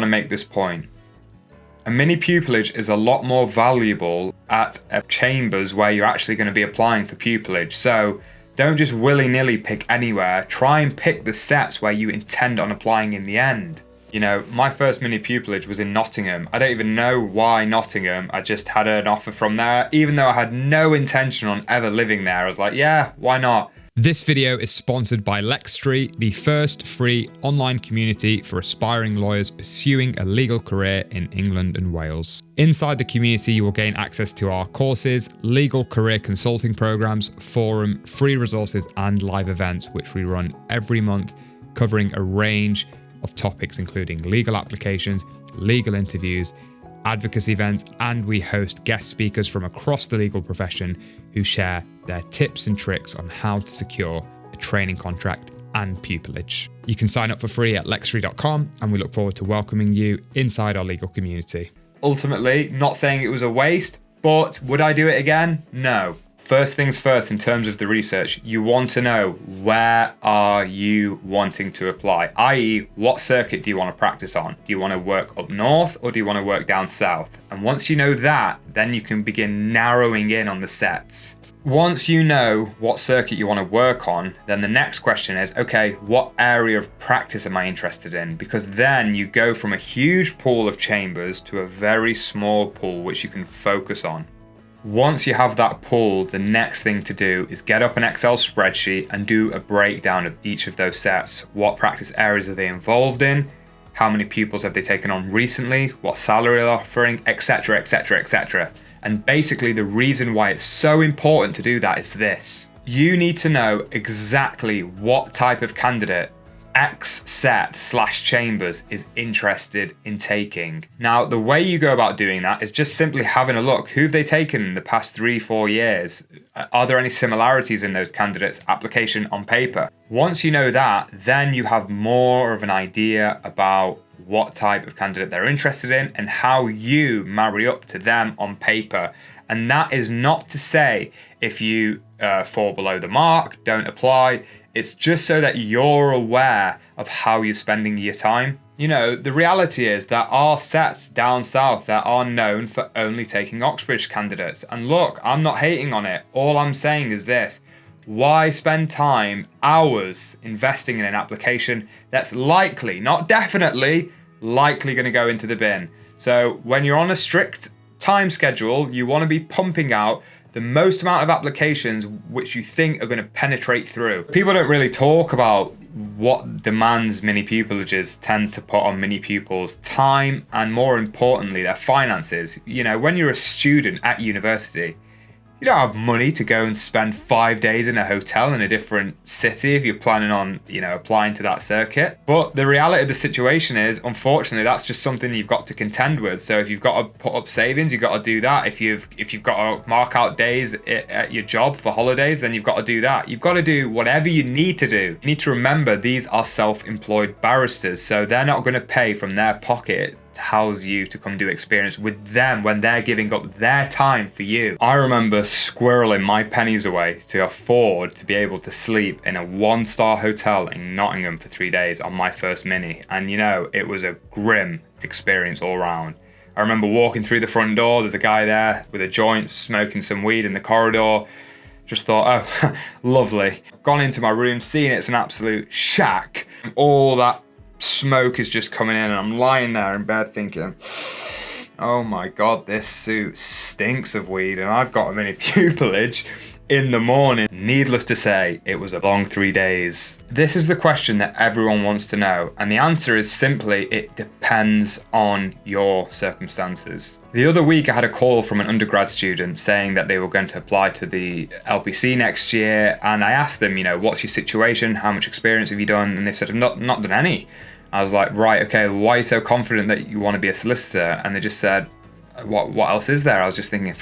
I want to make this point. A mini pupillage is a lot more valuable at chambers where you're actually going to be applying for pupillage. So don't just willy-nilly pick anywhere. Try and pick the sets where you intend on applying in the end. You know, my first mini pupillage was in Nottingham. I don't even know why Nottingham. I just had an offer from there. Even though I had no intention on ever living there, I was like, yeah, why not? This video is sponsored by Lexree, the first free online community for aspiring lawyers pursuing a legal career in England and Wales. Inside the community, you will gain access to our courses, legal career consulting programs, forum, free resources, and live events, which we run every month, covering a range of topics, including legal applications, legal interviews, advocacy events, and we host guest speakers from across the legal profession who share their tips and tricks on how to secure a training contract and pupillage. You can sign up for free at lexree.com, and we look forward to welcoming you inside our legal community. Ultimately, not saying it was a waste, but would I do it again? No. First things first, in terms of the research, you want to know where are you wanting to apply, i.e. what circuit do you want to practice on? Do you want to work up north or do you want to work down south? And once you know that, then you can begin narrowing in on the sets. Once you know what circuit you want to work on, then the next question is, okay, what area of practice am I interested in? Because then you go from a huge pool of chambers to a very small pool which you can focus on. Once you have that pool, the next thing to do is get up an Excel spreadsheet and do a breakdown of each of those sets. What practice areas are they involved in? How many pupils have they taken on recently? What salary they're offering, etc, etc, etc. And basically the reason why it's so important to do that is this. You need to know exactly what type of candidate X set / chambers is interested in taking. Now, the way you go about doing that is just simply having a look. Who have they taken in the past 3-4 years? Are there any similarities in those candidates' application on paper? Once you know that, then you have more of an idea about what type of candidate they're interested in and how you marry up to them on paper. And that is not to say if you fall below the mark, don't apply. It's just so that you're aware of how you're spending your time. You know, the reality is there are sets down south that are known for only taking Oxbridge candidates. And look, I'm not hating on it. All I'm saying is this. Why spend time, hours, investing in an application that's likely, not definitely, likely going to go into the bin? So when you're on a strict time schedule, you want to be pumping out the most amount of applications which you think are going to penetrate through. People don't really talk about what demands mini pupillages tend to put on mini pupils: time, and more importantly, their finances. You know, when you're a student at university, you don't have money to go and spend 5 days in a hotel in a different city if you're planning on, you know, applying to that circuit. But the reality of the situation is, unfortunately, that's just something you've got to contend with. So if you've got to put up savings, you've got to do that. If you've got to mark out days at your job for holidays, then you've got to do that. You've got to do whatever you need to do. You need to remember these are self-employed barristers, so they're not going to pay from their pocket to house you to come do experience with them when they're giving up their time for you. I remember squirreling my pennies away to afford to be able to sleep in a 1-star hotel in Nottingham for 3 days on my first mini, and you know, it was a grim experience all round. I remember walking through the front door, there's a guy there with a joint smoking some weed in the corridor. Just thought, oh, lovely. Gone into my room, seen it's an absolute shack. All that smoke is just coming in and I'm lying there in bed thinking, oh my god, this suit stinks of weed and I've got a mini pupillage in the morning. Needless to say, it was a long 3 days. This is the question that everyone wants to know, and the answer is simply, it depends on your circumstances. The other week I had a call from an undergrad student saying that they were going to apply to the LPC next year, and I asked them, you know, what's your situation? How much experience have you done? And they said, I've not done any. I was like, right, okay, well, why are you so confident that you want to be a solicitor? And they just said, what else is there? I was just thinking,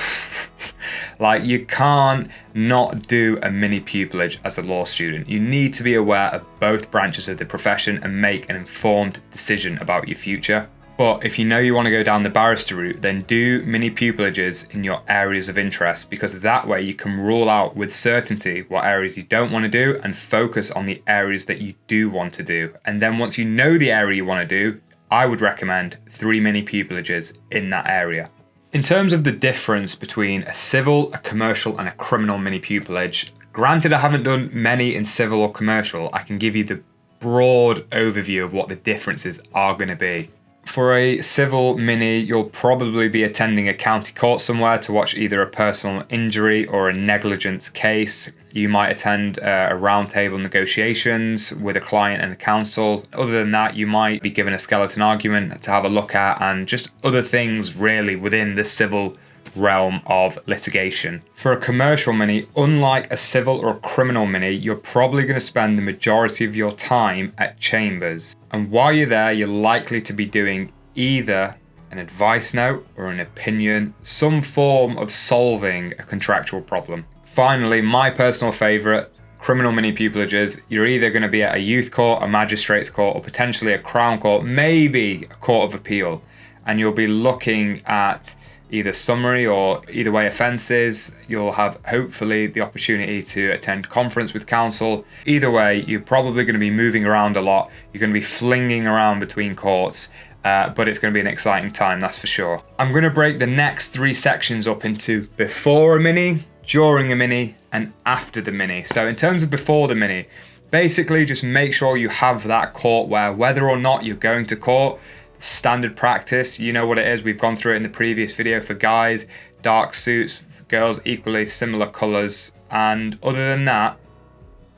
like, you can't not do a mini pupillage as a law student. You need to be aware of both branches of the profession and make an informed decision about your future. But if you know you want to go down the barrister route, then do mini pupillages in your areas of interest, because that way you can rule out with certainty what areas you don't want to do and focus on the areas that you do want to do. And then once you know the area you want to do, I would recommend 3 mini pupillages in that area. In terms of the difference between a civil, a commercial, and a criminal mini pupillage, granted I haven't done many in civil or commercial, I can give you the broad overview of what the differences are going to be. For a civil mini, you'll probably be attending a county court somewhere to watch either a personal injury or a negligence case. You might attend a roundtable negotiations with a client and a counsel. Other than that, you might be given a skeleton argument to have a look at and just other things really within the civil realm of litigation. For a commercial mini, unlike a civil or a criminal mini, you're probably going to spend the majority of your time at chambers. And while you're there, you're likely to be doing either an advice note or an opinion, some form of solving a contractual problem. Finally, my personal favourite, criminal mini pupillages, you're either going to be at a youth court, a magistrate's court, or potentially a crown court, maybe a court of appeal. And you'll be looking at either summary or either way offences. You'll have hopefully the opportunity to attend conference with counsel. Either way, you're probably going to be moving around a lot. You're going to be flinging around between courts, but it's going to be an exciting time, that's for sure. I'm going to break the next 3 sections up into before a mini, during a mini, and after the mini. So in terms of before the mini, basically just make sure you have that court where whether or not you're going to court, standard practice, you know what it is, we've gone through it in the previous video. For guys, dark suits, for girls, equally similar colours. And other than that,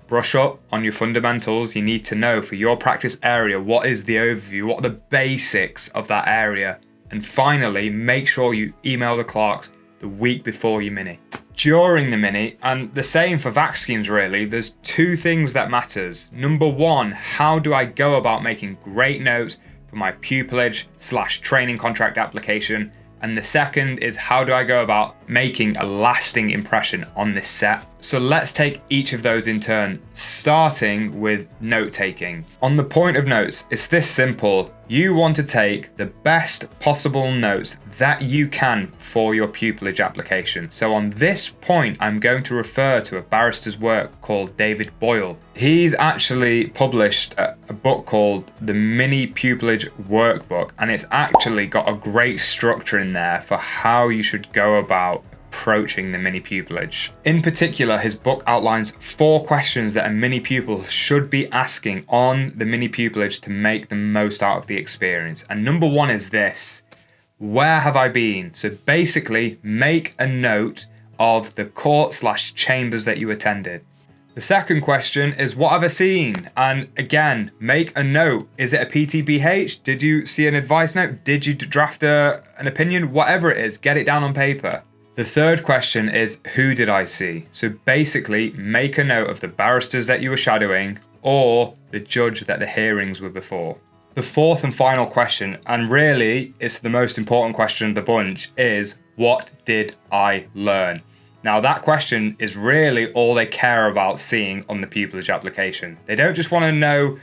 brush up on your fundamentals. You need to know for your practice area, what is the overview, what are the basics of that area. And finally, make sure you email the clerks the week before your mini. During the mini, and the same for VAC schemes really, there's 2 things that matters. Number 1, how do I go about making great notes for my pupillage/training contract application? And the second is, how do I go about making a lasting impression on this set? So let's take each of those in turn, starting with note taking. On the point of notes, it's this simple. You want to take the best possible notes that you can for your pupillage application. So on this point, I'm going to refer to a barrister's work called David Boyle. He's actually published a book called the Mini Pupillage Workbook, and it's actually got a great structure in there for how you should go about approaching the mini pupillage. In particular, his book outlines 4 questions that a mini pupil should be asking on the mini pupillage to make the most out of the experience. And number 1 is this: where have I been? So basically, make a note of the court/chambers that you attended. The second question is, what have I seen? And again, make a note. Is it a PTBH? Did you see an advice note? Did you draft an opinion? Whatever it is, get it down on paper. The third question is, who did I see? So basically, make a note of the barristers that you were shadowing or the judge that the hearings were before. The fourth and final question, and really it's the most important question of the bunch, is what did I learn? Now that question is really all they care about seeing on the pupillage application. They don't just want to know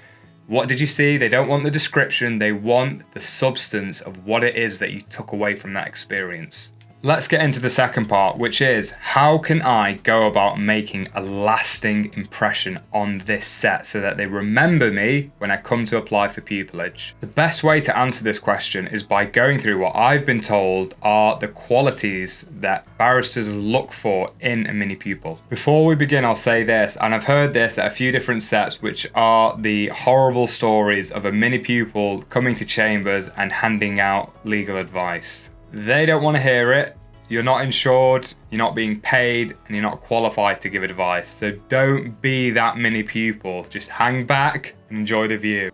what did you see, they don't want the description, they want the substance of what it is that you took away from that experience. Let's get into the second part, which is, how can I go about making a lasting impression on this set so that they remember me when I come to apply for pupillage? The best way to answer this question is by going through what I've been told are the qualities that barristers look for in a mini pupil. Before we begin, I'll say this, and I've heard this at a few different sets, which are the horrible stories of a mini pupil coming to chambers and handing out legal advice. They don't want to hear it. You're not insured, you're not being paid, and you're not qualified to give advice. So don't be that mini pupil. Just hang back and enjoy the view.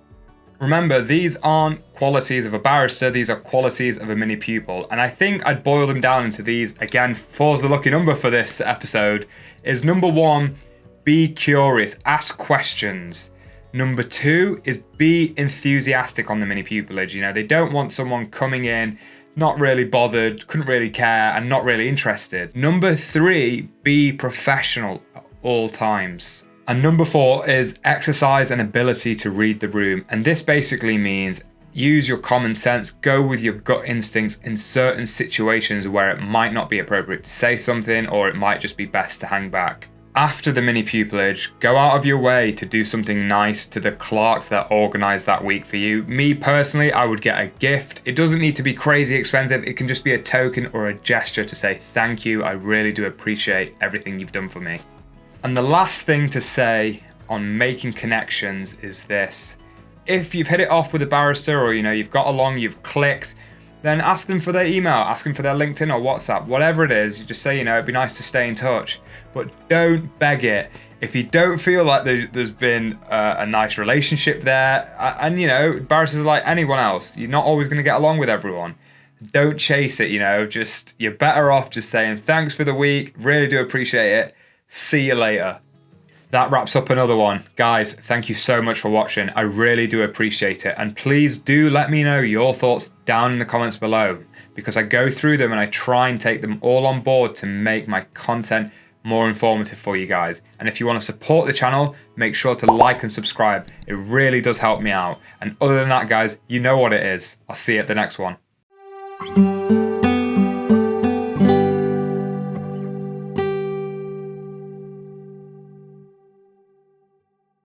Remember, these aren't qualities of a barrister, these are qualities of a mini pupil. And I think I'd boil them down into these. Again, 4's the lucky number for this episode. Is number 1, be curious, ask questions. Number 2 is be enthusiastic on the mini pupillage. You know, they don't want someone coming in not really bothered, couldn't really care, and not really interested. Number 3, be professional at all times. And number 4 is exercise an ability to read the room. And this basically means use your common sense, go with your gut instincts in certain situations where it might not be appropriate to say something, or it might just be best to hang back. After the mini pupillage, go out of your way to do something nice to the clerks that organise that week for you. Me personally, I would get a gift. It doesn't need to be crazy expensive. It can just be a token or a gesture to say thank you. I really do appreciate everything you've done for me. And the last thing to say on making connections is this. If you've hit it off with a barrister, or you've got along, you've clicked, then ask them for their email, ask them for their LinkedIn or WhatsApp, whatever it is. You just say, it'd be nice to stay in touch, but don't beg it. If you don't feel like there's been a nice relationship there, and barristers are like anyone else, you're not always going to get along with everyone. Don't chase it, you're better off just saying thanks for the week, really do appreciate it, see you later. That wraps up another one. Guys, thank you so much for watching. I really do appreciate it. And please do let me know your thoughts down in the comments below, because I go through them and I try and take them all on board to make my content more informative for you guys. And if you want to support the channel, make sure to like and subscribe. It really does help me out. And other than that, guys, you know what it is. I'll see you at the next one.